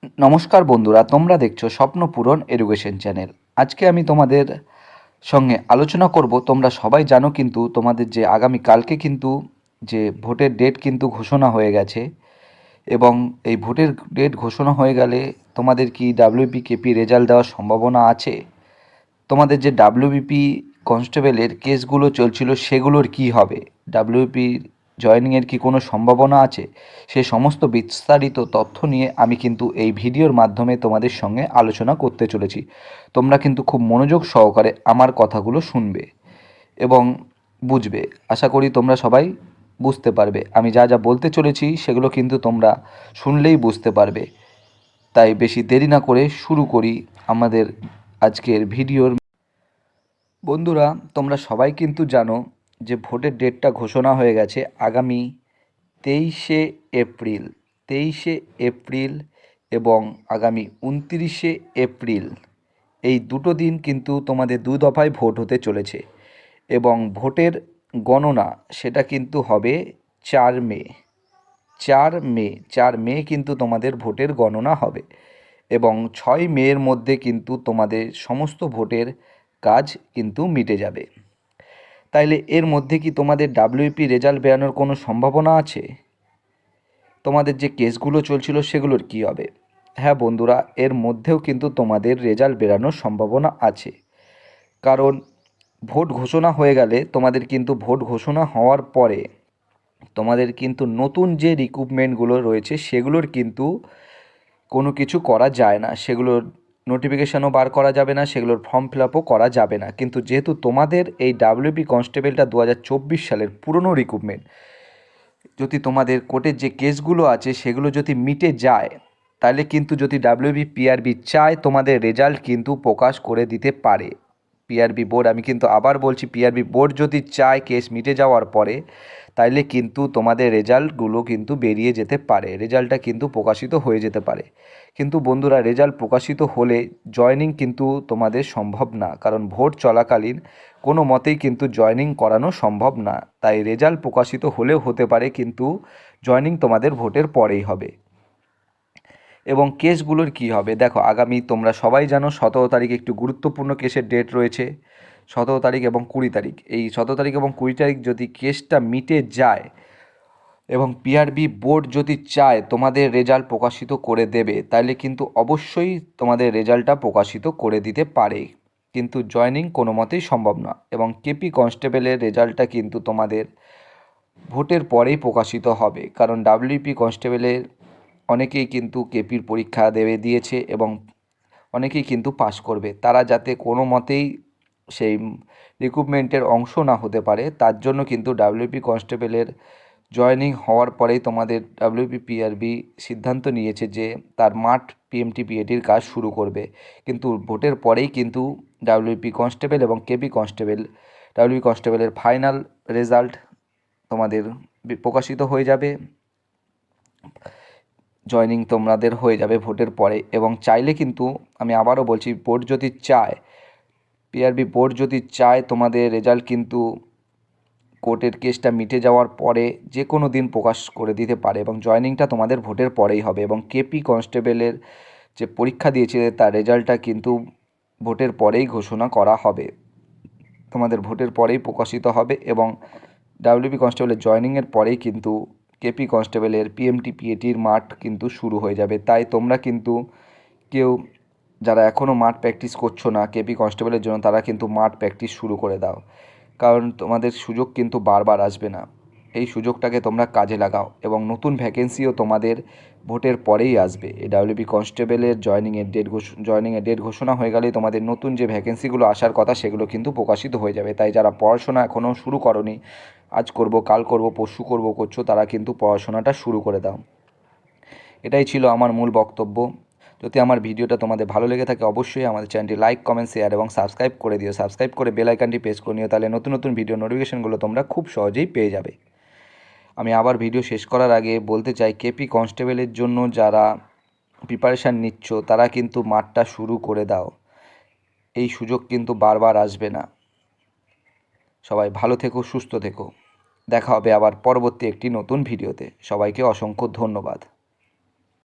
নমস্কার বন্ধুরা, তোমরা দেখছো স্বপ্ন পূরণ এডুকেশন চ্যানেল। আজকে আমি তোমাদের সঙ্গে আলোচনা করব। তোমরা সবাই জানো কিন্তু তোমাদের যে আগামী কালকে কিন্তু যে ভোটের ডেট কিন্তু ঘোষণা হয়ে গেছে, এবং এই ভোটের ডেট ঘোষণা হয়ে গেলে তোমাদের কি ডাব্লিউবিকেপি রেজাল্ট দেওয়ার সম্ভাবনা আছে? তোমাদের যে ডাব্লিউবিপি কনস্টেবলের কেসগুলো চলছিল সেগুলোর কি হবে? ডাব্লিউপি জয়েনিংয়ের কি কোনো সম্ভাবনা আছে? সে সমস্ত বিস্তারিত তথ্য নিয়ে আমি কিন্তু এই ভিডিওর মাধ্যমে তোমাদের সঙ্গে আলোচনা করতে চলেছি। তোমরা কিন্তু খুব মনোযোগ সহকারে আমার কথাগুলো শুনবে এবং বুঝবে। আশা করি তোমরা সবাই বুঝতে পারবে। আমি যা যা বলতে চলেছি সেগুলো কিন্তু তোমরা শুনলেই বুঝতে পারবে। তাই বেশি দেরি না করে শুরু করি আমাদের আজকের ভিডিওর। বন্ধুরা, তোমরা সবাই কিন্তু জানো যে ভোটের ডেটটা ঘোষণা হয়ে গেছে আগামী 23শে এপ্রিল। 23শে এপ্রিল এবং আগামী 29শে এপ্রিল, এই দুটো দিন কিন্তু তোমাদের দু দফায় ভোট হতে চলেছে। এবং ভোটের গণনা সেটা কিন্তু হবে 4 মে। 4 মে, 4 মে কিন্তু তোমাদের ভোটের গণনা হবে এবং 6 মের মধ্যে কিন্তু তোমাদের সমস্ত ভোটের কাজ কিন্তু মিটে যাবে। তাইলে এর মধ্যে কি তোমাদের ডাব্লিউপি রেজাল্ট বেরানোর কোনো সম্ভাবনা আছে? তোমাদের যে কেসগুলো চলছিল সেগুলোর কি হবে? হ্যাঁ বন্ধুরা, এর মধ্যেও কিন্তু তোমাদের রেজাল্ট বেরানোর সম্ভাবনা আছে। কারণ ভোট ঘোষণা হয়ে গেলে তোমাদের কিন্তু ভোট ঘোষণা হওয়ার পরে তোমাদের কিন্তু নতুন যে রিক্রুটমেন্টগুলো রয়েছে সেগুলোর কিন্তু কোনো কিছু করা যায় না। সেগুলোর নোটিফিকেশানও বার করা যাবে না, সেগুলোর ফর্ম ফিল আপও করা যাবে না। কিন্তু যেহেতু তোমাদের এই ডাব্লিউপি কনস্টেবলটা 2024 সালের পুরনো রিক্রুটমেন্ট, যদি তোমাদের কোর্টের যে কেসগুলো আছে সেগুলো যদি মিটে যায়, তাহলে কিন্তু যদি ডাব্লিউবি পিআরবি চায় তোমাদের রেজাল্ট কিন্তু প্রকাশ করে দিতে পারে। পিআরবি বোর্ড, আমি কিন্তু আবার বলছি, পিআরবি বোর্ড যদি চায় কেস মিটে যাওয়ার পরে, তাইলে কিন্তু তোমাদের রেজাল্টগুলো কিন্তু বেরিয়ে যেতে পারে, রেজাল্টটা কিন্তু প্রকাশিত হয়ে যেতে পারে। কিন্তু বন্ধুরা, রেজাল্ট প্রকাশিত হলে জয়েনিং কিন্তু তোমাদের সম্ভব না, কারণ ভোট চলাকালীন কোনো মতেই কিন্তু জয়েনিং করানো সম্ভব না। তাই রেজাল্ট প্রকাশিত হলেও হতে পারে, কিন্তু জয়েনিং তোমাদের ভোটের পরেই হবে। এবং কেসগুলোর কি হবে দেখো, আগামী তোমরা সবাই জানো 17 তারিখ একটু গুরুত্বপূর্ণ কেসের ডেট রয়েছে। 17 তারিখ এবং 20 তারিখ, এই 17 তারিখ এবং 20 তারিখ যদি কেসটা মিটে যায় এবং পিআরবি বোর্ড যদি চায় তোমাদের রেজাল্ট প্রকাশিত করে দেবে, তাহলে কিন্তু অবশ্যই তোমাদের রেজাল্টটা প্রকাশিত করে দিতে পারে। কিন্তু জয়েনিং কোনো মতেই সম্ভব না। এবং কেপি কনস্টেবলের রেজাল্টটা কিন্তু তোমাদের ভোটের পরেই প্রকাশিত হবে, কারণ ডাব্লিউপি কনস্টেবলের অনেকেই কিন্তু কেপির পরীক্ষা দিয়েছে এবং অনেকেই কিন্তু পাশ করবে। তারা যাতে কোনো মতেই সেই রিক্রুটমেন্টের অংশ না হতে পারে, তার জন্য কিন্তু ডাব্লিউপি কনস্টেবলের জয়েনিং হওয়ার পরেই তোমাদের ডাব্লিউপি পিআরবি সিদ্ধান্ত নিয়েছে যে তার মাঠ পিএমটি পিএটির কাজ শুরু করবে। কিন্তু ভোটের পরেই কিন্তু ডাব্লিউপি কনস্টেবল এবং কেপি কনস্টেবল, ডাব্লিউপি কনস্টেবলের ফাইনাল রেজাল্ট তোমাদের প্রকাশিত হয়ে যাবে। জয়েনিং তোমাদের হয়ে যাবে ভোটের পরে। এবং চাইলে কিন্তু, আমি আবারও বলছি, বোর্ড যদি চায়, পিআরবি বোর্ড যদি চায়, তোমাদের রেজাল্ট কিন্তু কোর্টের কেসটা মিটে যাওয়ার পরে যে কোনো দিন প্রকাশ করে দিতে পারে এবং জয়েনিংটা তোমাদের ভোটের পরেই হবে। এবং কেপি কনস্টেবলের যে পরীক্ষা দিয়েছিলে তার রেজাল্টটা কিন্তু ভোটের পরেই ঘোষণা করা হবে, তোমাদের ভোটের পরেই প্রকাশিত হবে। এবং ডাব্লিউপি কনস্টেবলের জয়েনিংয়ের পরেই কিন্তু কেপি কনস্টেবলের পিএমটি পিএটির মাঠ কিন্তু শুরু হয়ে যাবে। তাই তোমরা কিন্তু কেউ যারা এখনও মাঠ প্র্যাকটিস করছো না কেপি কনস্টেবলের জন্য, তারা কিন্তু মাঠ প্র্যাকটিস শুরু করে দাও, কারণ তোমাদের সুযোগ কিন্তু বারবার আসবে না। এই সুযোগটাকে তোমরা কাজে লাগাও এবং নতুন ভ্যাকেন্সিও তোমাদের ভোটের পরেই আসবে। এই ডাব্লিউবি কনস্টেবলের জয়েনিংয়ের ডেট ঘোষণা হয়ে গেলেই তোমাদের নতুন যে ভ্যাকেন্সিগুলো আসার কথা সেগুলো কিন্তু প্রকাশিত হয়ে যাবে। তাই যারা পড়াশোনা এখনও শুরু করনি, আজ করব, কাল করব, পরশু করব করছো, তারা কিন্তু পড়াশোনাটা শুরু করে দাও। এটাই ছিল আমার মূল বক্তব্য। যদি আমার ভিডিওটা তোমাদের ভালো লেগে থাকে, অবশ্যই আমাদের চ্যানেলটি লাইক, কমেন্ট, শেয়ার এবং সাবস্ক্রাইব করে দিও। সাবস্ক্রাইব করে বেল আইকনটি প্রেস করে নিও, তাহলে নতুন নতুন ভিডিও নোটিফিকেশনগুলো তোমরা খুব সহজেই পেয়ে যাবে। আমি আবার ভিডিও শেষ করার আগে বলতে চাই, কেপি কনস্টেবলের জন্য যারা প্রিপারেশান নিচ্ছ তারা কিন্তু মাঠটা শুরু করে দাও, এই সুযোগ কিন্তু বারবার আসবে না। সবাই ভালো থেকো, সুস্থ থেকো। দেখা হবে আবার পরবর্তী একটি নতুন ভিডিওতে। সবাইকে অসংখ্য ধন্যবাদ।